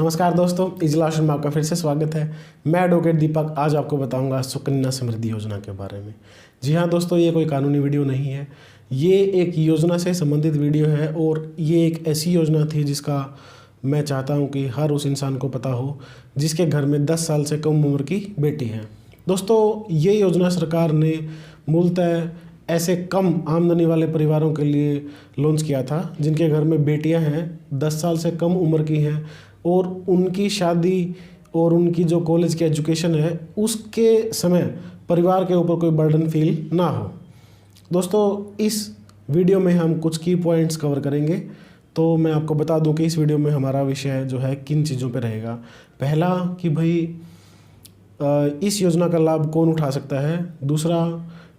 नमस्कार दोस्तों, इजलास में आपका फिर से स्वागत है। मैं एडवोकेट दीपक आज आपको बताऊंगा सुकन्या समृद्धि योजना के बारे में। जी हाँ दोस्तों, ये कोई कानूनी वीडियो नहीं है, ये एक योजना से संबंधित वीडियो है और ये एक ऐसी योजना थी जिसका मैं चाहता हूँ कि हर उस इंसान को पता हो जिसके घर में 10 साल से कम उम्र की बेटी है। दोस्तों, ये योजना सरकार ने मूलतः ऐसे कम आमदनी वाले परिवारों के लिए लॉन्च किया था जिनके घर में बेटियां हैं, 10 साल से कम उम्र की हैं और उनकी शादी और उनकी जो कॉलेज की एजुकेशन है उसके समय परिवार के ऊपर कोई बर्डन फील ना हो। दोस्तों, इस वीडियो में हम कुछ की पॉइंट्स कवर करेंगे। तो मैं आपको बता दूं कि इस वीडियो में हमारा विषय जो है किन चीज़ों पे रहेगा। पहला कि भाई इस योजना का लाभ कौन उठा सकता है। दूसरा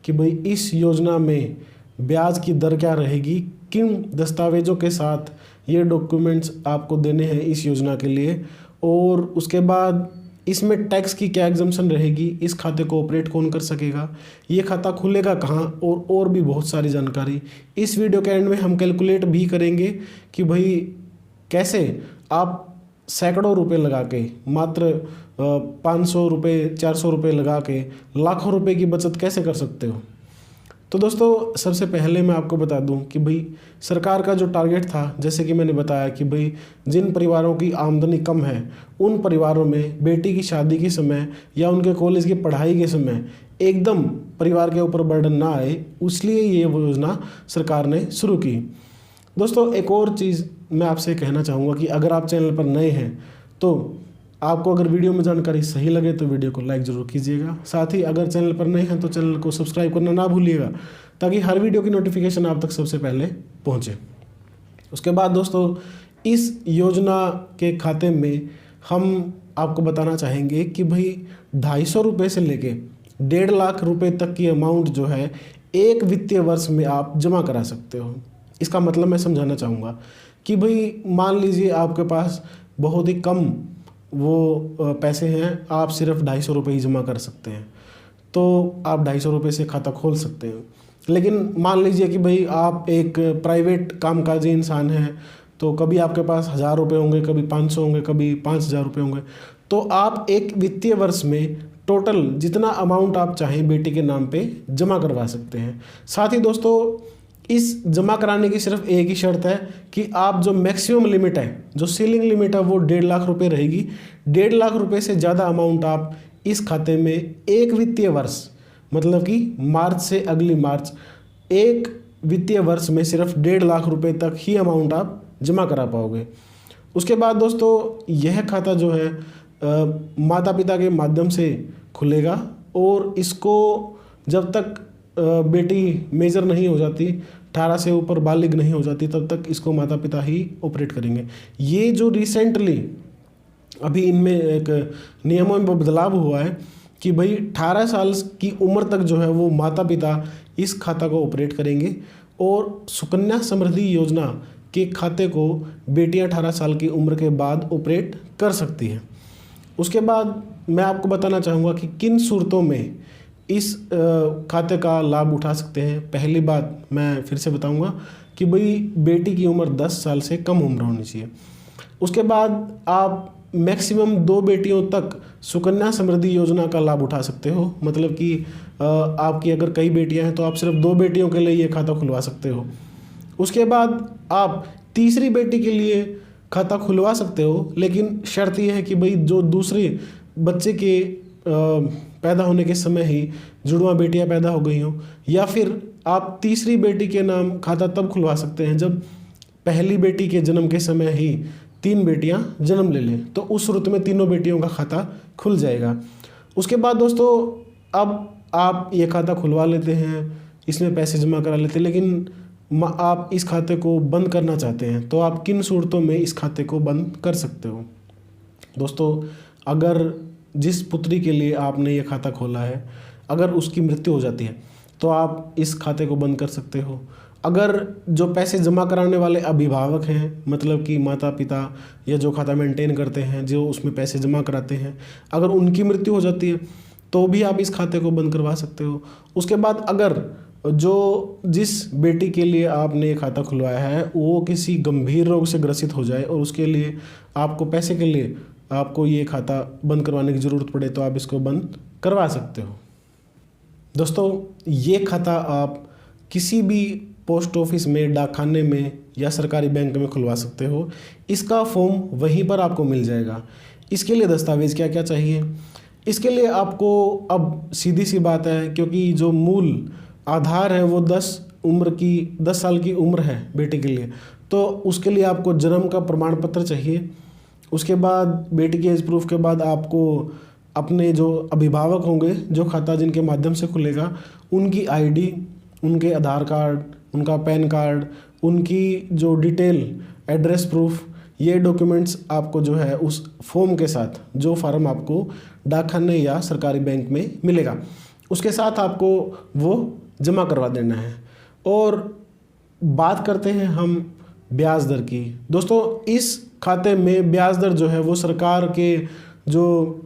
कि भाई इस योजना में ब्याज की दर क्या रहेगी, किन दस्तावेज़ों के साथ ये डॉक्यूमेंट्स आपको देने हैं इस योजना के लिए, और उसके बाद इसमें टैक्स की क्या एग्जम्पशन रहेगी, इस खाते को ऑपरेट कौन कर सकेगा, ये खाता खुलेगा कहाँ, और भी बहुत सारी जानकारी इस वीडियो के एंड में हम कैलकुलेट भी करेंगे कि भाई कैसे आप सैकड़ों रुपए लगा के, मात्र 500 रुपये 400 रुपये लगा के लाखों रुपए की बचत कैसे कर सकते हो। तो दोस्तों, सबसे पहले मैं आपको बता दूं कि भाई सरकार का जो टारगेट था, जैसे कि मैंने बताया कि भाई जिन परिवारों की आमदनी कम है उन परिवारों में बेटी की शादी के समय या उनके कॉलेज की पढ़ाई के समय एकदम परिवार के ऊपर बर्डन ना आए, इसलिए ये योजना सरकार ने शुरू की। दोस्तों, एक और चीज़ मैं आपसे कहना चाहूँगा कि अगर आप चैनल पर नए हैं तो आपको अगर वीडियो में जानकारी सही लगे तो वीडियो को लाइक ज़रूर कीजिएगा। साथ ही अगर चैनल पर नए हैं तो चैनल को सब्सक्राइब करना ना भूलिएगा ताकि हर वीडियो की नोटिफिकेशन आप तक सबसे पहले पहुँचे। उसके बाद दोस्तों, इस योजना के खाते में हम आपको बताना चाहेंगे कि भाई 250 रुपये से लेके 1.5 लाख रुपये तक की अमाउंट जो है एक वित्तीय वर्ष में आप जमा करा सकते हो। इसका मतलब मैं समझाना चाहूँगा कि भाई मान लीजिए आपके पास बहुत ही कम वो पैसे हैं, आप सिर्फ 250 रुपये ही जमा कर सकते हैं, तो आप 250 रुपये से खाता खोल सकते हैं। लेकिन मान लीजिए कि भाई आप एक प्राइवेट कामकाजी इंसान हैं, तो कभी आपके पास 1000 रुपये होंगे, कभी 500 होंगे, कभी 5000 रुपये होंगे, तो आप एक वित्तीय वर्ष में टोटल जितना अमाउंट आप चाहें बेटी के नाम पे जमा करवा सकते हैं। साथ ही दोस्तों, इस जमा कराने की सिर्फ एक ही शर्त है कि आप जो मैक्सिमम लिमिट है, जो सीलिंग लिमिट है, वो 1.5 लाख रुपये रहेगी। 1.5 लाख रुपये से ज़्यादा अमाउंट आप इस खाते में एक वित्तीय वर्ष, मतलब कि मार्च से अगली मार्च, एक वित्तीय वर्ष में सिर्फ 1.5 लाख रुपये तक ही अमाउंट आप जमा करा पाओगे। उसके बाद दोस्तों, यह खाता जो है माता पिता के माध्यम से खुलेगा और इसको जब तक बेटी मेजर नहीं हो जाती, 18 से ऊपर बालिग नहीं हो जाती, तब तक इसको माता पिता ही ऑपरेट करेंगे। ये जो रिसेंटली अभी इनमें एक नियमों में बदलाव हुआ है कि भाई 18 साल की उम्र तक जो है वो माता पिता इस खाता को ऑपरेट करेंगे और सुकन्या समृद्धि योजना के खाते को बेटियां 18 साल की उम्र के बाद ऑपरेट कर सकती हैं। उसके बाद मैं आपको बताना चाहूँगा कि किन सूरतों में इस खाते का लाभ उठा सकते हैं। पहली बात मैं फिर से बताऊंगा कि भाई बेटी की उम्र 10 साल से कम उम्र होनी चाहिए। उसके बाद आप मैक्सिमम 2 बेटियों तक सुकन्या समृद्धि योजना का लाभ उठा सकते हो, मतलब कि आपकी अगर कई बेटियां हैं तो आप सिर्फ 2 बेटियों के लिए ये खाता खुलवा सकते हो। उसके बाद आप तीसरी बेटी के लिए खाता खुलवा सकते हो, लेकिन शर्त यह है कि भाई जो दूसरे बच्चे के पैदा होने के समय ही जुड़वा बेटियां पैदा हो गई हों, या फिर आप तीसरी बेटी के नाम खाता तब खुलवा सकते हैं जब पहली बेटी के जन्म के समय ही 3 बेटियां जन्म ले लें, तो उस सूरत में तीनों बेटियों का खाता खुल जाएगा। उसके बाद दोस्तों, अब आप ये खाता खुलवा लेते हैं, इसमें पैसे जमा करा लेते हैं, लेकिन आप इस खाते को बंद करना चाहते हैं, तो आप किन सूरतों में इस खाते को बंद कर सकते हो। दोस्तों, अगर जिस पुत्री के लिए आपने ये खाता खोला है, अगर उसकी मृत्यु हो जाती है तो आप इस खाते को बंद कर सकते हो। अगर जो पैसे जमा कराने वाले अभिभावक हैं, मतलब कि माता पिता या जो खाता मेंटेन करते हैं, जो उसमें पैसे जमा कराते हैं, अगर उनकी मृत्यु हो जाती है तो भी आप इस खाते को बंद करवा सकते हो। उसके बाद अगर जो जिस बेटी के लिए आपने ये खाता खुलवाया है वो किसी गंभीर रोग से ग्रसित हो जाए और उसके लिए आपको पैसे के लिए आपको ये खाता बंद करवाने की ज़रूरत पड़े तो आप इसको बंद करवा सकते हो। दोस्तों, ये खाता आप किसी भी पोस्ट ऑफिस में, डाकखाने में या सरकारी बैंक में खुलवा सकते हो। इसका फॉर्म वहीं पर आपको मिल जाएगा। इसके लिए दस्तावेज़ क्या क्या चाहिए? इसके लिए आपको अब सीधी सी बात है, क्योंकि जो मूल आधार है वो 10 साल की उम्र है बेटी के लिए, तो उसके लिए आपको जन्म का प्रमाण पत्र चाहिए। उसके बाद बेटी के एज प्रूफ के बाद आपको अपने जो अभिभावक होंगे, जो खाता जिनके माध्यम से खुलेगा, उनकी आईडी, उनके आधार कार्ड, उनका पैन कार्ड, उनकी जो डिटेल एड्रेस प्रूफ, ये डॉक्यूमेंट्स आपको जो है उस फॉर्म के साथ, जो फार्म आपको डाकखाने या सरकारी बैंक में मिलेगा, उसके साथ आपको वो जमा करवा देना है। और बात करते हैं हम ब्याज दर की। दोस्तों, इस खाते में ब्याज दर जो है वो सरकार के जो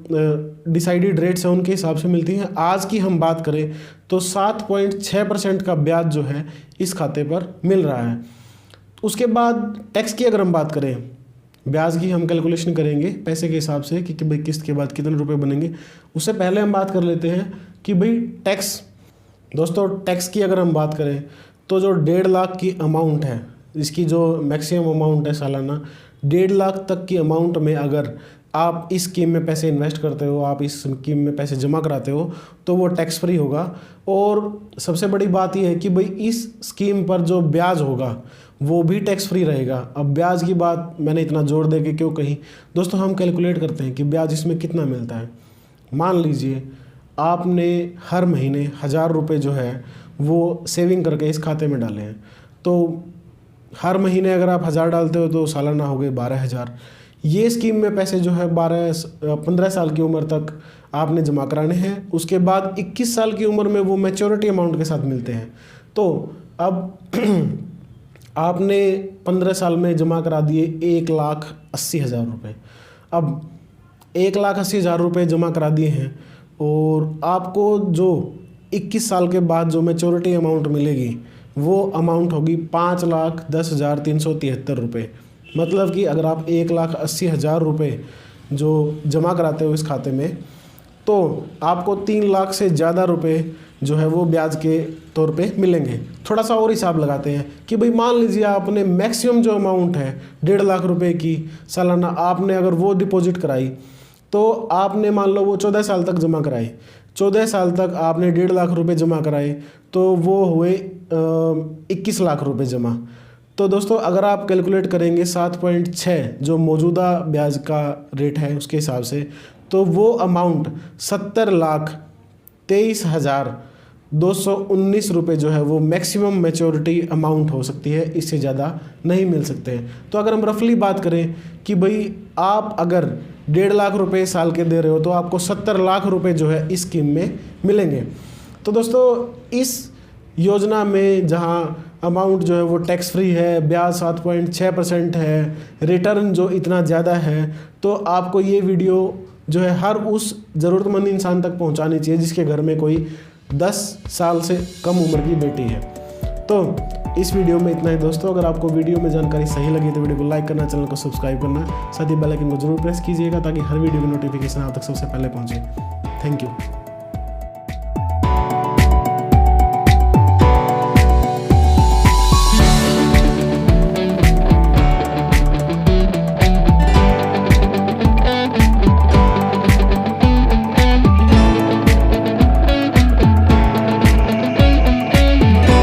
डिसाइडेड रेट्स हैं उनके हिसाब से मिलती हैं। आज की हम बात करें तो 7.6% का ब्याज जो है इस खाते पर मिल रहा है। उसके बाद टैक्स की अगर हम बात करें, ब्याज की हम कैलकुलेशन करेंगे पैसे के हिसाब से कि भाई किस्त के बाद कितने रुपए बनेंगे। उससे पहले हम बात कर लेते हैं कि भाई टैक्स। दोस्तों, टैक्स की अगर हम बात करें तो जो 1.5 लाख की अमाउंट है, इसकी जो मैक्सिमम अमाउंट है सालाना 1.5 लाख तक की अमाउंट में अगर आप इस स्कीम में पैसे इन्वेस्ट करते हो, आप इस स्कीम में पैसे जमा कराते हो, तो वो टैक्स फ्री होगा। और सबसे बड़ी बात यह है कि भाई इस स्कीम पर जो ब्याज होगा वो भी टैक्स फ्री रहेगा। अब ब्याज की बात मैंने इतना जोर दे के क्यों कही? दोस्तों, हम कैलकुलेट करते हैं कि ब्याज इसमें कितना मिलता है। मान लीजिए आपने हर महीने 1000 रुपये जो है वो सेविंग करके इस खाते में डाले हैं, तो हर महीने अगर आप 1000 डालते हो तो सालाना हो गए 12,000। ये स्कीम में पैसे जो है 15 साल की उम्र तक आपने जमा कराने हैं। उसके बाद 21 साल की उम्र में वो मैच्योरिटी अमाउंट के साथ मिलते हैं। तो अब आपने 15 साल में जमा करा दिए 1,80,000 रुपये। अब 1,80,000 रुपये जमा करा दिए हैं और आपको जो 21 साल के बाद जो मैच्योरिटी अमाउंट मिलेगी वो अमाउंट होगी 5,10,373 रुपये। मतलब कि अगर आप 1,80,000 रुपये जो जमा कराते हो इस खाते में, तो आपको 3 लाख से ज़्यादा रुपए जो है वो ब्याज के तौर पे मिलेंगे। थोड़ा सा और हिसाब लगाते हैं कि भाई मान लीजिए आपने मैक्सिमम जो अमाउंट है 1.5 लाख रुपए की सालाना, आपने अगर वो डिपॉजिट कराई तो आपने मान लो वो 14 साल तक जमा कराई, 14 साल तक आपने 1.5 लाख रुपए जमा कराए, तो वो हुए 21 लाख रुपए जमा। तो दोस्तों, अगर आप कैलकुलेट करेंगे 7.6 जो मौजूदा ब्याज का रेट है उसके हिसाब से, तो वो अमाउंट 70,23,219 रुपये जो है वो मैक्सिमम मैच्योरिटी अमाउंट हो सकती है। इससे ज़्यादा नहीं मिल सकते हैं। तो अगर हम रफली बात करें कि भाई आप अगर 1.5 लाख रुपए साल के दे रहे हो तो आपको 70 लाख रुपए जो है इस स्कीम में मिलेंगे। तो दोस्तों, इस योजना में जहां अमाउंट जो है वो टैक्स फ्री है, ब्याज 7.6% है, रिटर्न जो इतना ज़्यादा है, तो आपको ये वीडियो जो है हर उस ज़रूरतमंद इंसान तक पहुंचानी चाहिए जिसके घर में कोई 10 साल से कम उम्र की बेटी है। तो इस वीडियो में इतना ही दोस्तों। अगर आपको वीडियो में जानकारी सही लगी तो वीडियो को लाइक करना, चैनल को सब्सक्राइब करना, साथ ही बेल आइकन को जरूर प्रेस कीजिएगा ताकि हर वीडियो की नोटिफिकेशन आप तक सबसे पहले पहुंचे। Thank you.